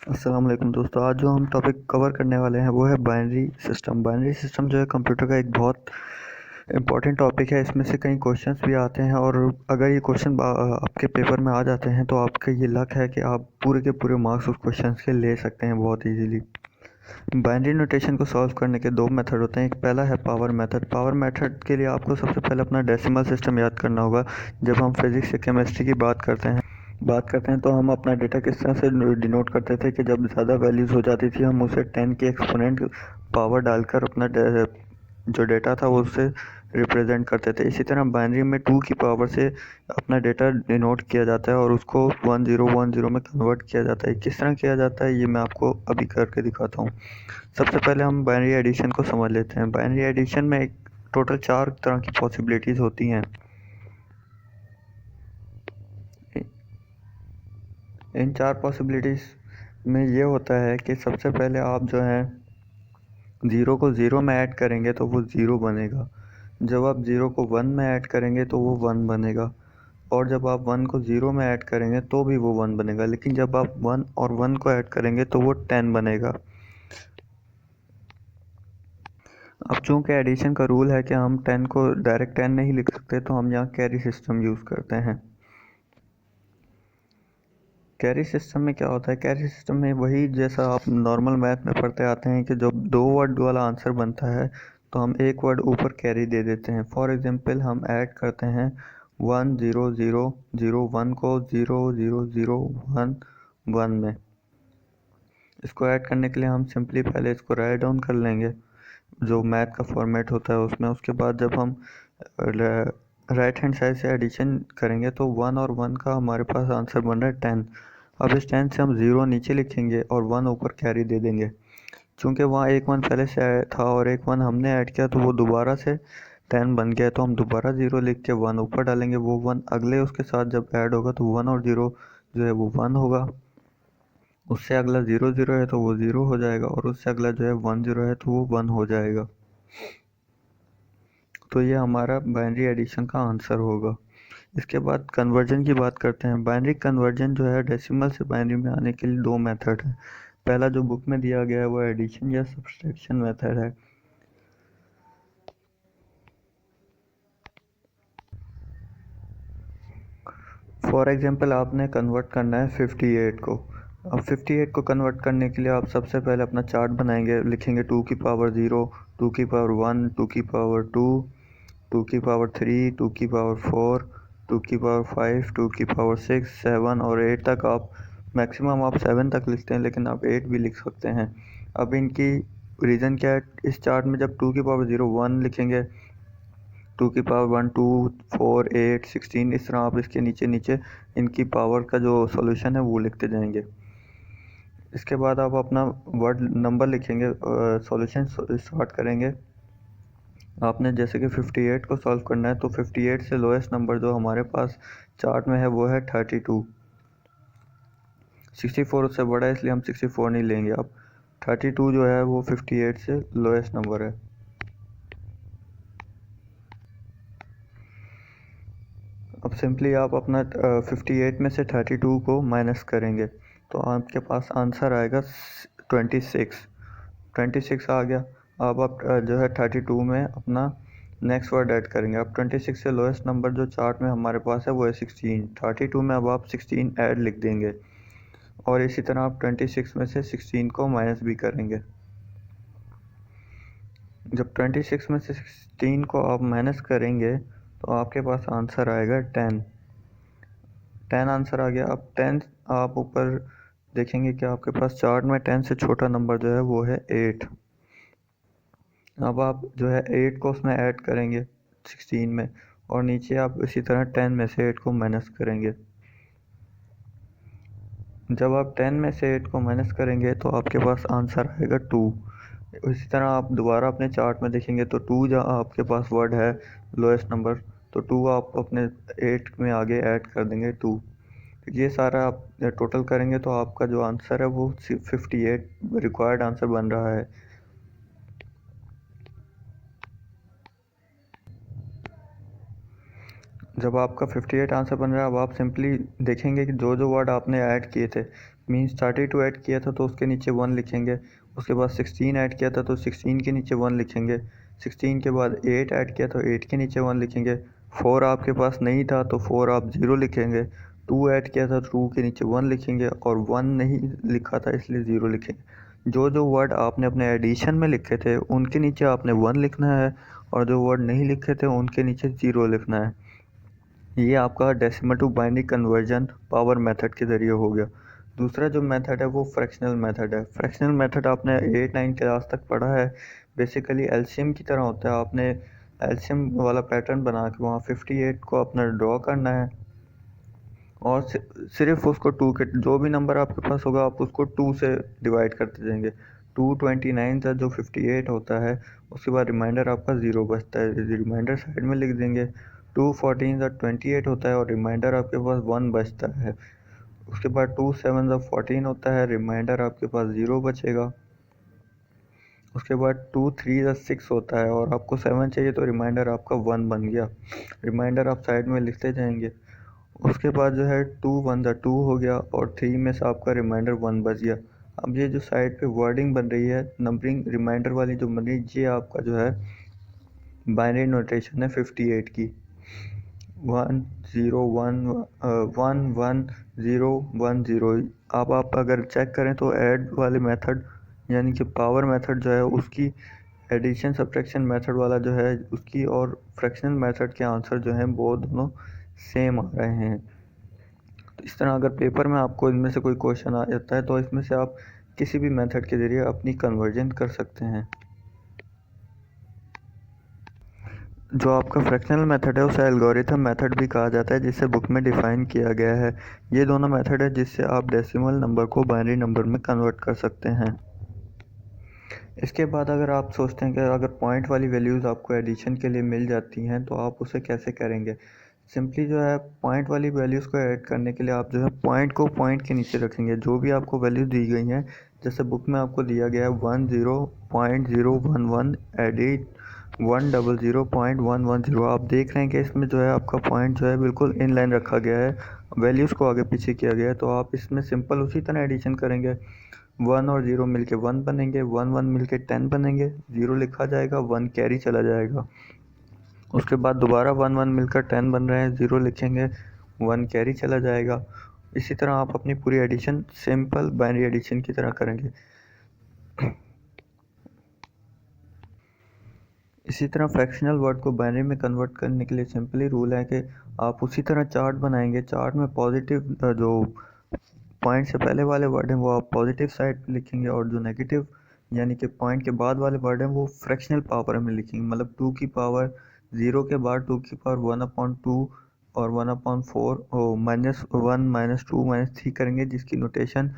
अस्सलाम वालेकुम दोस्तों। आज जो हम टॉपिक कवर करने वाले हैं वो है बाइनरी सिस्टम। बाइनरी सिस्टम जो है कंप्यूटर का एक बहुत इम्पॉर्टेंट टॉपिक है। इसमें से कई क्वेश्चंस भी आते हैं और अगर ये क्वेश्चन आपके पेपर में आ जाते हैं तो आपका ये लक है कि आप पूरे के पूरे मार्क्स उस क्वेश्चन के ले सकते हैं बहुत ईजीली। बाइनरी नोटेशन को सॉल्व करने के दो मेथड होते हैं। एक पहला है पावर मेथड। पावर मेथड के लिए आपको सबसे पहले अपना डेसिमल सिस्टम याद करना होगा। जब हम फिज़िक्स या केमिस्ट्री की बात करते हैं तो हम अपना डेटा किस तरह से डिनोट करते थे कि जब ज़्यादा वैल्यूज़ हो जाती थी हम उसे 10 की एक्सपोनेंट पावर डालकर अपना जो डेटा था वो उससे रिप्रेजेंट करते थे। इसी तरह बाइनरी में 2 की पावर से अपना डेटा डिनोट किया जाता है और उसको 1010 में कन्वर्ट किया जाता है। किस तरह किया जाता है ये मैं आपको अभी करके दिखाता हूँ। सबसे पहले हम बाइनरी एडिशन को समझ लेते हैं। बाइनरी एडिशन में एक टोटल 4 तरह की पॉसिबिलिटीज़ होती हैं। इन 4 पॉसिबिलिटीज़ में ये होता है कि सबसे पहले आप जो है 0 को 0 में ऐड करेंगे तो वो 0 बनेगा। जब आप 0 को 1 में ऐड करेंगे तो वो 1 बनेगा और जब आप 1 को 0 में ऐड करेंगे तो भी वो 1 बनेगा। लेकिन जब आप 1 और 1 को ऐड करेंगे तो वो 10 बनेगा। अब चूँकि एडिशन का रूल है कि हम 10 को डायरेक्ट 10 नहीं लिख सकते तो हम यहाँ कैरी सिस्टम यूज़ करते हैं। कैरी सिस्टम में क्या होता है? कैरी सिस्टम में वही जैसा आप नॉर्मल मैथ में पढ़ते आते हैं कि जब 2 वर्ड वाला आंसर बनता है तो हम एक वर्ड ऊपर कैरी दे देते हैं। फॉर एग्जांपल हम ऐड करते हैं 1 0 0 0 1 को 0 0 0 1 1 में। इसको ऐड करने के लिए हम सिंपली पहले इसको राइट डाउन कर लेंगे जो मैथ का फॉर्मेट होता है उसमें। उसके बाद जब हम राइट हैंड साइड से एडिशन करेंगे तो 1 और 1 का हमारे पास आंसर बन रहा है 10। अब इस 10 से हम 0 नीचे लिखेंगे और 1 ऊपर कैरी दे देंगे। चूँकि वहाँ एक 1 पहले से था और एक 1 हमने ऐड किया तो वो दोबारा से 10 बन गया। तो हम दोबारा 0 लिख के 1 ऊपर डालेंगे। वो 1 अगले उसके साथ जब ऐड होगा तो 1 और 0 जो है वो 1 होगा। उससे अगला 0 0 है तो वो 0 हो जाएगा और उससे अगला जो है 1 0 है तो वो 1 हो जाएगा। तो ये हमारा बाइनरी एडिशन का आंसर होगा। इसके बाद कन्वर्जन की बात करते हैं। बाइनरी कन्वर्जन जो है डेसिमल से बाइनरी में आने के लिए दो मेथड है। पहला जो बुक में दिया गया है वो एडिशन या सब्सट्रैक्शन मेथड है। फॉर एग्जांपल आपने कन्वर्ट करना है 58 को। अब 58 को कन्वर्ट करने के लिए आप सबसे पहले अपना चार्ट बनाएंगे। लिखेंगे 2 की पावर 0, 2 की पावर 1, 2 की पावर 2, 2 की पावर 3, 2 की पावर 4, 2 की पावर 5, 2 की पावर 6, 7 और 8 तक आप मैक्सिमम आप 7 तक लिखते हैं लेकिन आप 8 भी लिख सकते हैं। अब इनकी रीज़न क्या है? इस चार्ट में जब 2 की पावर 0 1 लिखेंगे, 2 की पावर 1 2 4 8 16 इस तरह आप इसके नीचे नीचे इनकी पावर का जो सॉल्यूशन है वो लिखते जाएंगे। इसके बाद आप अपना वर्ड नंबर लिखेंगे, सॉल्यूशन स्टार्ट करेंगे। आपने जैसे कि 58 को सॉल्व करना है तो 58 से लोएस्ट नंबर जो हमारे पास चार्ट में है वो है 32। 64 उससे बड़ा है इसलिए हम 64 नहीं लेंगे। अब 32 जो है वो 58 से लोएस्ट नंबर है। अब सिंपली आप अपना 58 में से 32 को माइनस करेंगे तो आपके पास आंसर आएगा 26। 26 आ गया। अब आप जो है 32 में अपना नेक्स्ट वर्ड ऐड करेंगे। अब 26 से लोएस्ट नंबर जो चार्ट में हमारे पास है वो है 16। 32 में अब आप 16 ऐड लिख देंगे और इसी तरह आप 26 में से 16 को माइनस भी करेंगे। जब 26 में से 16 को आप माइनस करेंगे तो आपके पास आंसर आएगा 10। 10 आंसर आ गया। अब 10 आप ऊपर देखेंगे कि आपके पास चार्ट में 10 से छोटा नंबर जो है वो है 8। अब आप जो है 8 को उसमें ऐड करेंगे 16 में और नीचे आप इसी तरह 10 में से 8 को माइनस करेंगे। जब आप 10 में से 8 को माइनस करेंगे तो आपके पास आंसर आएगा 2। इसी तरह आप दोबारा अपने चार्ट में देखेंगे तो 2 जहाँ आपके पास वर्ड है लोएस्ट नंबर तो 2 आप अपने 8 में आगे ऐड कर देंगे 2। ये सारा आप टोटल करेंगे तो आपका जो आंसर है वो 58 रिक्वायर्ड आंसर बन रहा है। जब आपका 58 आंसर बन रहा है अब आप सिंपली देखेंगे कि जो जो वर्ड आपने ऐड किए थे मीन्स 32 ऐड किया था तो उसके नीचे 1 लिखेंगे। उसके बाद 16 ऐड किया था तो 16 के नीचे 1 लिखेंगे। 16 के बाद 8 ऐड किया तो 8 के नीचे 1 लिखेंगे। 4 आपके पास नहीं था तो 4 आप 0 लिखेंगे। 2 ऐड किया था तो 2 के नीचे 1 लिखेंगे और 1 नहीं लिखा था इसलिए 0 लिखेंगे। जो जो वर्ड आपने अपने एडिशन में लिखे थे उनके नीचे आपने 1 लिखना है और जो वर्ड नहीं लिखे थे उनके नीचे 0 लिखना है। ये आपका decimal to binary conversion power method के ज़रिए हो गया। दूसरा जो मेथड है वो फ्रैक्शनल मेथड है। फ्रैक्शनल मेथड आपने 8-9 क्लास तक पढ़ा है। बेसिकली एलसीएम की तरह होता है। आपने एलसीएम वाला पैटर्न बना के वहाँ 58 को अपना ड्रॉ करना है और सिर्फ उसको 2 के जो भी नंबर आपके पास होगा आप उसको 2 से डिवाइड करते जाएंगे। 229 था जो 58 होता है, उसके बाद रिमाइंडर आपका 0 बचता है, रिमाइंडर साइड में लिख देंगे। 214 का 28 होता है और रिमाइंडर आपके पास 1 बचता है। उसके बाद 27 का 14 होता है, रिमाइंडर आपके पास 0 बचेगा। उसके बाद 23 का 6 होता है और आपको 7 चाहिए तो रिमाइंडर आपका 1 बन गया। रिमाइंडर आप साइड में लिखते जाएंगे। उसके बाद जो है 2 1 का 2 हो गया और 3 में से आपका रिमाइंडर 1 बच गया। अब ये जो साइड पे वर्डिंग बन रही है नंबरिंग रिमाइंडर वाली जो बन रही है ये आपका जो है बाइनरी नोटेशन है 58 की। 1 0 1 1 1 0 1 0। अब आप अगर चेक करें तो ऐड वाले मेथड यानी कि पावर मेथड जो है उसकी एडिशन सब्ट्रैक्शन मेथड वाला जो है उसकी और फ्रैक्शनल मेथड के आंसर जो हैं वो दोनों सेम आ रहे हैं। तो इस तरह अगर पेपर में आपको इनमें से कोई क्वेश्चन आ जाता है तो इसमें से आप किसी भी मेथड के ज़रिए अपनी कन्वर्जन कर सकते हैं। जो आपका फ्रैक्शनल मेथड है उसे एल्गोरिथम मेथड भी कहा जाता है जिसे बुक में डिफ़ाइन किया गया है। ये दोनों मेथड है जिससे आप डेसिमल नंबर को बाइनरी नंबर में कन्वर्ट कर सकते हैं। इसके बाद अगर आप सोचते हैं कि अगर पॉइंट वाली वैल्यूज़ आपको एडिशन के लिए मिल जाती हैं तो आप उसे कैसे करेंगे। सिंपली जो है पॉइंट वाली वैल्यूज़ को ऐड करने के लिए आप जो है पॉइंट को पॉइंट के नीचे रखेंगे। जो भी आपको वैल्यू दी गई हैं जैसे बुक में आपको दिया गया है 10.011 एडिट 100.110। आप देख रहे हैं कि इसमें जो है आपका पॉइंट जो है बिल्कुल इन लाइन रखा गया है, वैल्यूज़ को आगे पीछे किया गया है। तो आप इसमें सिंपल उसी तरह एडिशन करेंगे। 1 और 0 मिलके 1 बनेंगे, 1 1 मिलके 10 बनेंगे, 0 लिखा जाएगा, 1 कैरी चला जाएगा। उसके बाद दोबारा 1 1 मिलकर 10 बन रहे हैं, 0 लिखेंगे, 1 कैरी चला जाएगा। इसी तरह आप अपनी पूरी एडिशन सिंपल बाइनरी एडिशन की तरह करेंगे। इसी तरह फ्रैक्शनल वर्ड को बाइनरी में कन्वर्ट करने के लिए सिंपली रूल है कि आप उसी तरह चार्ट बनाएंगे। चार्ट में पॉजिटिव जो पॉइंट से पहले वाले वर्ड हैं वो आप पॉजिटिव साइड पे लिखेंगे और जो नेगेटिव यानी कि पॉइंट के बाद वाले वर्ड हैं वो फ्रैक्शनल पावर में लिखेंगे। मतलब 2 की पावर 0 के बाद 2 की पावर 1/2 और 1/4 -1 -2 -3 करेंगे जिसकी नोटेशन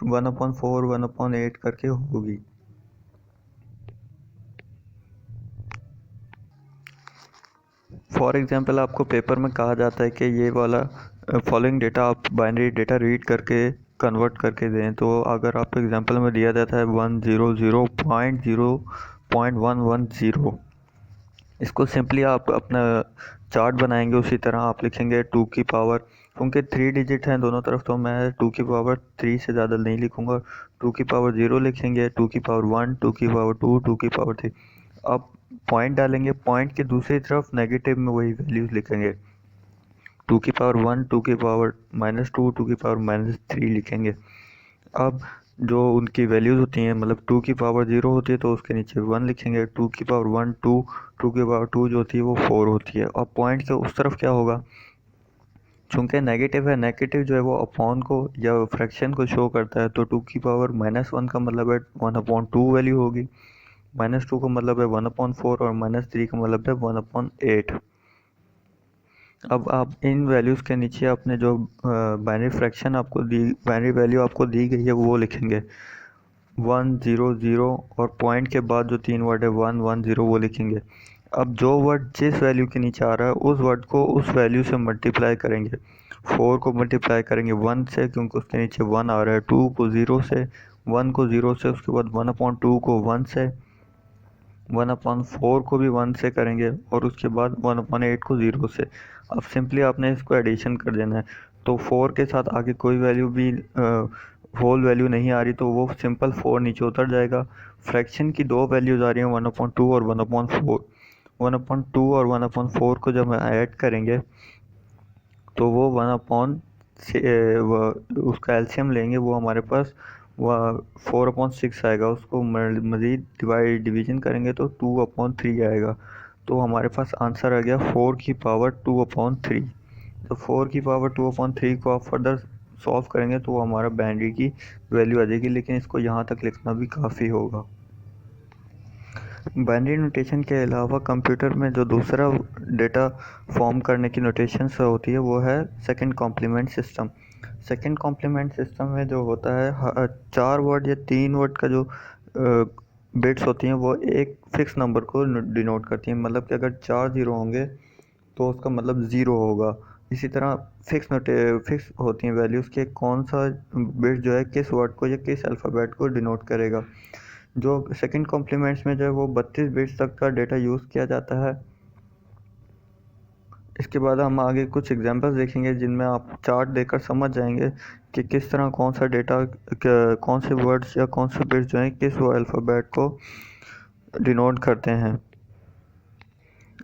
1/4 1/8 करके होगी। फॉर एग्जांपल आपको पेपर में कहा जाता है कि ये वाला फॉलोइंग डेटा आप बाइनरी डेटा रीड करके कन्वर्ट करके दें। तो अगर आपको एग्जांपल में दिया जाता है 100.0.110, इसको सिंपली आप अपना चार्ट बनाएंगे। उसी तरह आप लिखेंगे 2 की पावर, क्योंकि 3 डिजिट हैं दोनों तरफ तो मैं 2 की पावर 3 से ज़्यादा नहीं लिखूँगा। 2 की पावर 0 लिखेंगे, 2 की पावर 1, 2 की पावर 2, 2 की पावर 3। अब पॉइंट डालेंगे, पॉइंट के दूसरी तरफ नेगेटिव में वही वैल्यूज़ लिखेंगे। 2 की पावर 1, 2 की पावर -2, 2 की पावर -3 लिखेंगे। अब जो उनकी वैल्यूज़ होती हैं मतलब 2 की पावर 0 होती है तो उसके नीचे 1 लिखेंगे। 2 की पावर 1 2, 2 की पावर 2 जो होती है वो 4 होती है। अब पॉइंट के उस तरफ क्या होगा, चूँकि नेगेटिव है, नेगेटिव जो है वो अपॉन को या फ्रैक्शन को शो करता है। तो 2 की पावर -1 का मतलब है 1/2 वैल्यू होगी, -2 का मतलब है 1/4 और -3 का मतलब है 1/8। अब आप इन वैल्यूज़ के नीचे अपने जो बाइनरी फ्रैक्शन आपको दी बाइनरी वैल्यू आपको दी गई है वो लिखेंगे 1 0 0 और पॉइंट के बाद जो 3 वर्ड है 1 1 0 वो लिखेंगे। अब जो वर्ड जिस वैल्यू के नीचे आ रहा है उस वर्ड को उस वैल्यू से मल्टीप्लाई करेंगे। 4 को मल्टीप्लाई करेंगे 1 से क्योंकि उसके नीचे 1 आ रहा है, 2 को 0 से, 1 को 0 से, उसके बाद 1/2 को 1 से, 1/4 को भी 1 से करेंगे और उसके बाद 1/8 को 0 से। अब सिंपली आपने इसको एडिशन कर देना है। तो 4 के साथ आगे कोई वैल्यू भी होल वैल्यू नहीं आ रही तो वो सिंपल 4 नीचे उतर जाएगा। फ्रैक्शन की दो वैल्यूज आ रही हैं 1/2 और 1/4। 1/2 और 1/4 को जब हम ऐड करेंगे तो वो 1/6 उसका एलसीएम लेंगे, वो हमारे पास 4/6 आएगा। उसको मज़ीद डिवीजन करेंगे तो 2/3 आएगा। तो हमारे पास आंसर आ गया 4⁻²/3। तो 4⁻²/3 को आप फर्दर सॉल्व करेंगे तो वो हमारा बाइनरी की वैल्यू आ जाएगी, लेकिन इसको यहाँ तक लिखना भी काफ़ी होगा। बाइनरी नोटेशन के अलावा कंप्यूटर में जो दूसरा डेटा फॉर्म करने की नोटेशन होती है वो है second complement system. Second complement system में जो होता है 4 वर्ड या 3 वर्ड का जो बिट्स होती हैं वो एक फिक्स नंबर को डिनोट करती हैं। मतलब कि अगर 4 ज़ीरो होंगे तो उसका मतलब ज़ीरो होगा। इसी तरह फिक्स होती हैं वैल्यूज़ के कौन सा बिट जो है किस वर्ड को या किस अल्फ़ाबेट को डिनोट करेगा। जो सेकंड कॉम्प्लीमेंट्स में जो है वो 32 बिट्स तक का डेटा यूज़ किया जाता है। इसके बाद हम आगे कुछ एग्जांपल्स देखेंगे जिनमें आप चार्ट देखकर समझ जाएंगे कि किस तरह कौन सा डेटा कौन से वर्ड्स या कौन से बिट्स जो हैं किस वो अल्फ़ाबेट को डिनोट करते हैं।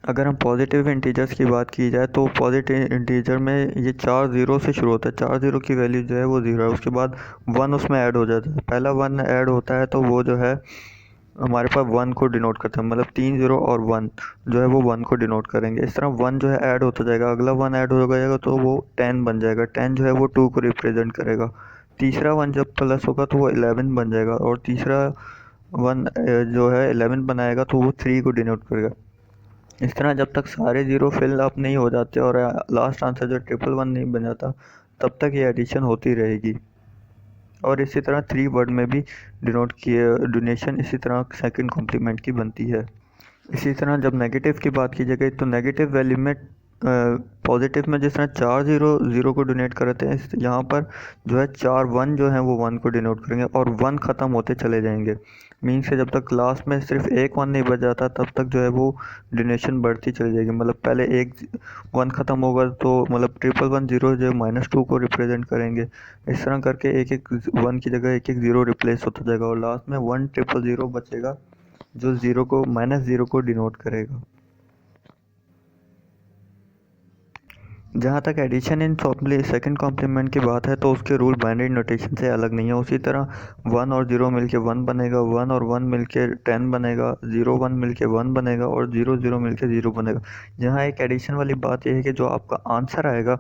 अगर हम पॉजिटिव इंटीजर्स की बात की जाए तो पॉजिटिव इंटीजर में ये 4 ज़ीरो से शुरू होता है। 4 ज़ीरो की वैल्यू जो है वो ज़ीरो है, उसके बाद 1 उसमें ऐड हो जाता है। पहला 1 ऐड होता है तो वो जो है हमारे पास 1 को डिनोट करता है। मतलब 3 ज़ीरो और 1 जो है वो 1 को डिनोट करेंगे। इस तरह 1 जो है ऐड होता जाएगा, अगला 1 ऐड हो जाएगा तो वो 10 बन जाएगा। 10 जो है वो 2 को रिप्रेजेंट करेगा। तीसरा 1 जब प्लस होगा तो वो 11 बन जाएगा, और तीसरा 1 जो है 11 बनाएगा तो वो 3 को डिनोट करेगा। इस तरह जब तक सारे ज़ीरो फिल अप नहीं हो जाते और लास्ट आंसर जो 111 नहीं बन जाता तब तक ये एडिशन होती रहेगी। और इसी तरह 3 वर्ड में भी डिनोट किए डोनेशन इसी तरह सेकंड कॉम्प्लीमेंट की बनती है। इसी तरह जब नेगेटिव की बात की जाएगी तो नेगेटिव वैल्यू में पॉजिटिव में जिस तरह 4 ज़ीरो ज़ीरो को डोनेट करते हैं, यहाँ पर जो है 4 1 जो है वो 1 को डिनोट करेंगे और 1 ख़त्म होते चले जाएंगे। मीन्स से जब तक लास्ट में सिर्फ एक 1 नहीं बच जाता तब तक जो है वो डोनेशन बढ़ती चली जाएगी। मतलब पहले एक 1 ख़त्म होगा तो मतलब 111 जो -2 को रिप्रेजेंट करेंगे। इस तरह करके एक एक 1 की जगह एक एक ज़ीरो रिप्लेस होता जाएगा और लास्ट में 1 बचेगा जो ज़ीरो को -0 को डिनोट करेगा। जहाँ तक एडिशन इन सेकंड कॉम्प्लीमेंट की बात है तो उसके रूल बाइनरी नोटेशन से अलग नहीं है। उसी तरह 1 और 0 मिलके 1 बनेगा, 1 और 1 मिलके 10 बनेगा, 0 1 मिलके 1 बनेगा और 0 0 मिलके 0 बनेगा। जहाँ एक एडिशन वाली बात यह है कि जो आपका आंसर आएगा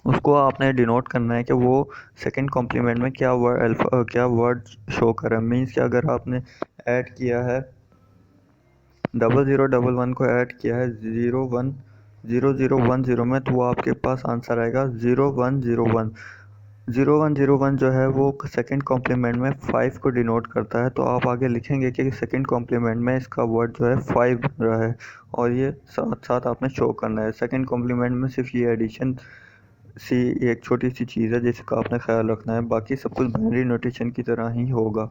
उसको आपने डिनोट करना है कि वो सेकंड कॉम्प्लीमेंट में क्या वर्ड शो कर रहा है। मीन्स कि अगर आपने ऐड किया है 0011 को ऐड किया है 010010 में तो वो आपके पास आंसर आएगा 0101। 0101 जो है वो सेकंड कॉम्प्लीमेंट में 5 को डिनोट करता है। तो आप आगे लिखेंगे कि सेकंड कॉम्प्लीमेंट में इसका वर्ड जो है 5 बन रहा है और ये साथ साथ आपने शो करना है। सेकंड कॉम्प्लीमेंट में सिर्फ ये एडिशन सी एक छोटी सी चीज़ है जिसका आपने ख्याल रखना है, बाकी सब कुछ बाइनरी नोटेशन की तरह ही होगा।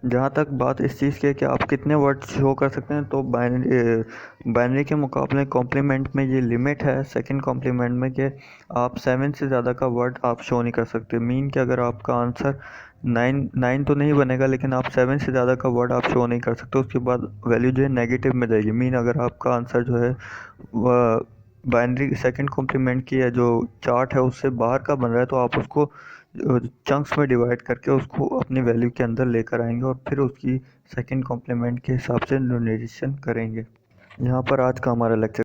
जहाँ तक बात इस चीज़ की है कि आप कितने वर्ड शो कर सकते हैं तो बाइनरी के मुकाबले कॉम्प्लीमेंट में ये लिमिट है सेकंड कॉम्प्लीमेंट में कि आप 7 से ज़्यादा का वर्ड आप शो नहीं कर सकते। मीन कि अगर आपका आंसर 9 तो नहीं बनेगा लेकिन आप 7 से ज़्यादा का वर्ड आप शो नहीं कर सकते। उसके बाद वैल्यू जो है नेगेटिव में जाएगी। मीन अगर आपका आंसर जो है वह बाइनरी सेकंड कॉम्प्लीमेंट की है जो चार्ट है उससे बाहर का बन रहा है तो आप उसको चंक्स में डिवाइड करके उसको अपनी वैल्यू के अंदर लेकर आएंगे और फिर उसकी सेकंड कॉम्प्लीमेंट के हिसाब से नोटेशन करेंगे। यहाँ पर आज का हमारा लेक्चर